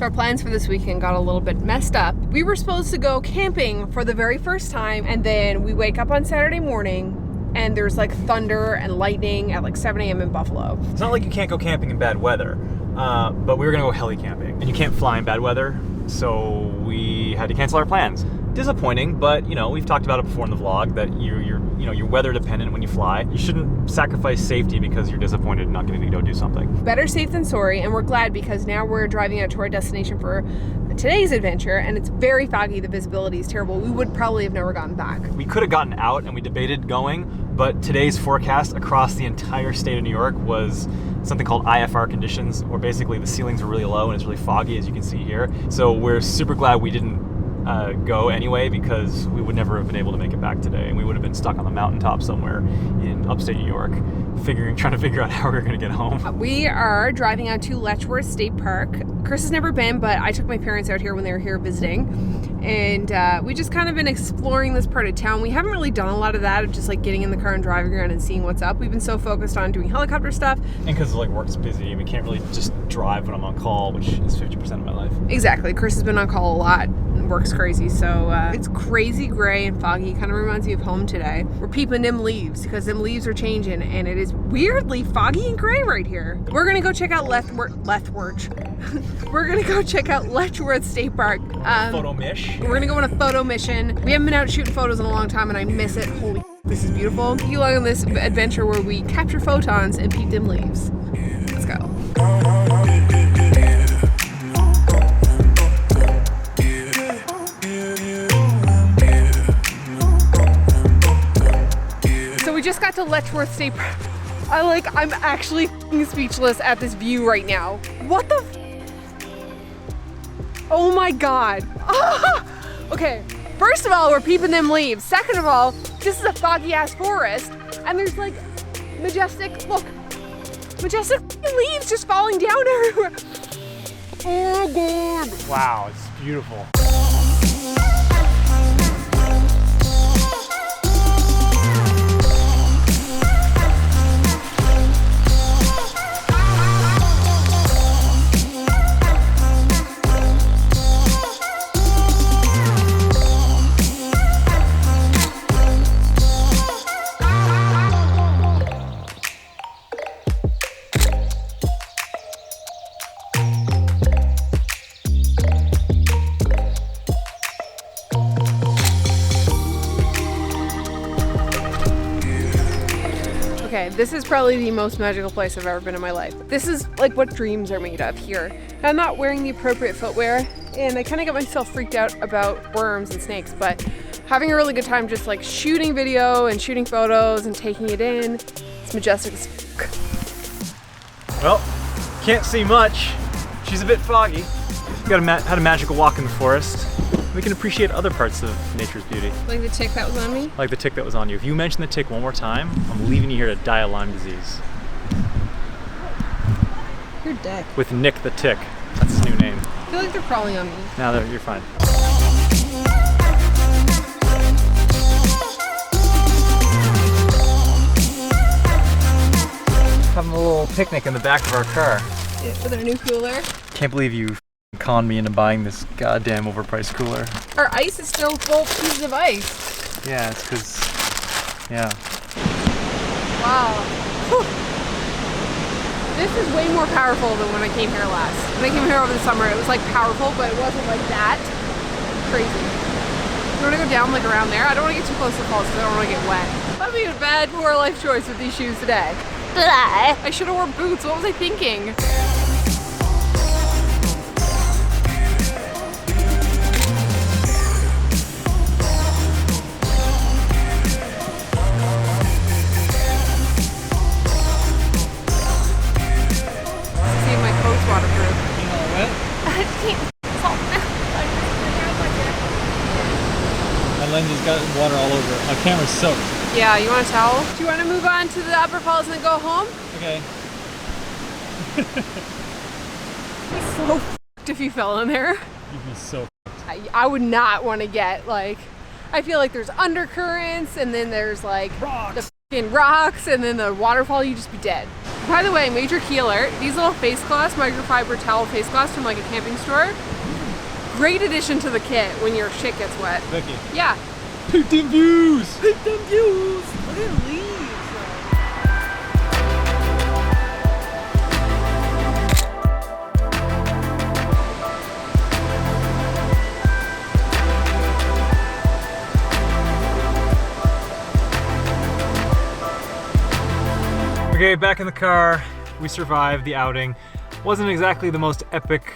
So our plans for this weekend got a little bit messed up. We were supposed to go camping for the very first time, and then we wake up on Saturday morning and there's like thunder and lightning at like 7 a.m. in Buffalo. It's not like you can't go camping in bad weather, but we were gonna go heli camping, and you can't fly in bad weather, so we had to cancel our plans. Disappointing, but you know, we've talked about it before in the vlog that you're weather dependent when you fly. You shouldn't sacrifice safety because you're disappointed not getting to go do something. Better safe than sorry, and we're glad because now we're driving out to our destination for today's adventure, and it's very foggy. The visibility is terrible. We would probably have never gotten back. We could have gotten out, and we debated going, but today's forecast across the entire state of New York was something called IFR conditions, where basically the ceilings are really low and it's really foggy, as you can see here. So we're super glad we didn't go anyway, because we would never have been able to make it back today, and we would have been stuck on the mountaintop somewhere in upstate New York trying to figure out how we're gonna get home. We are driving out to Letchworth State Park. Chris has never been, but I took my parents out here when they were here visiting, and we just kind of been exploring this part of town. We haven't really done a lot of that, of just like getting in the car and driving around and seeing what's up. We've been so focused on doing helicopter stuff. And because like work's busy, and we can't really just drive when I'm on call, which is 50% of my life. Exactly. Chris has been on call a lot. Works crazy, so it's crazy gray and foggy. Kind of reminds me of home today. We're peeping them leaves because them leaves are changing, and it is weirdly foggy and gray right here. We're gonna go check out We're gonna go check out Letchworth State Park. Photo mish. We're gonna go on a photo mission. We haven't been out shooting photos in a long time, and I miss it. Holy, this is beautiful. Take you along on this adventure where we capture photons and peep them leaves. Let's go. We just got to Letchworth State Park. I'm actually speechless at this view right now. What the oh my god. Ah! Okay, first of all, we're peeping them leaves. Second of all, this is a foggy ass forest, and there's like majestic leaves just falling down everywhere. Oh god. Wow, it's beautiful. Okay, this is probably the most magical place I've ever been in my life. This is like what dreams are made of here. I'm not wearing the appropriate footwear, and I kind of got myself freaked out about worms and snakes, but having a really good time just like shooting video and shooting photos and taking it in. It's majestic as fuck. Well, can't see much. She's a bit foggy. Had a magical walk in the forest. We can appreciate other parts of nature's beauty. Like the tick that was on me? Like the tick that was on you. If you mention the tick one more time, I'm leaving you here to die of Lyme disease. You're dead. With Nick the Tick. That's his new name. I feel like they're crawling on me. No, you're fine. Having a little picnic in the back of our car. Yeah, with our new cooler. Can't believe you conned me into buying this goddamn overpriced cooler. Our ice is still full pieces of ice. Yeah, it's because, yeah. Wow. Whew. This is way more powerful than when I came here last. When I came here over the summer, it was like powerful, but it wasn't like that. Crazy. You want to go down like around there? I don't want to get too close to the falls because I don't want to get wet. That'd be a bad, poor life choice with these shoes today. I should have worn boots. What was I thinking? My lens has got water all over it. My camera's soaked. Yeah, you want a towel? Do you want to move on to the upper falls and then go home? Okay. It's so f***ed if you fell in there. You'd be so f***ed. I would not want to get like, I feel like there's undercurrents and then there's like rocks. The in rocks and then the waterfall, you just be dead. By the way, major key alert, these little face cloths, microfiber towel face cloths from like a camping store, great addition to the kit when your shit gets wet. Thank you. Yeah. Peep them views! Peep them views! Look at the leaves. Okay, back in the car. We survived the outing. Wasn't exactly the most epic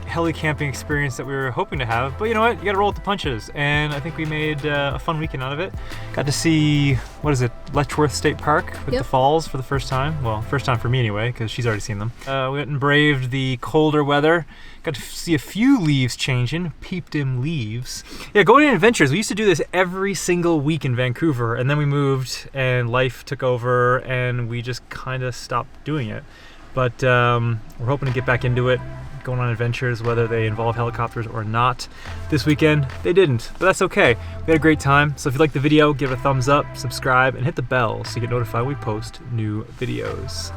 heli camping experience that we were hoping to have, but you know what? You gotta roll with the punches, and I think we made a fun weekend out of it. Got to see, what is it, Letchworth State Park with the falls for the first time. Well, first time for me anyway, because she's already seen them. We went and braved the colder weather. Got to see a few leaves changing, peeped in leaves. Yeah, going on adventures. We used to do this every single week in Vancouver, and then we moved and life took over and we just kind of stopped doing it. But we're hoping to get back into it, going on adventures, whether they involve helicopters or not. This weekend, they didn't, but that's okay. We had a great time, so if you like the video, give it a thumbs up, subscribe, and hit the bell so you get notified when we post new videos.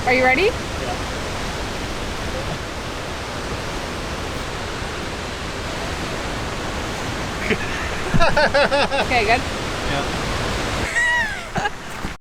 Are you ready? Okay, good? Yeah.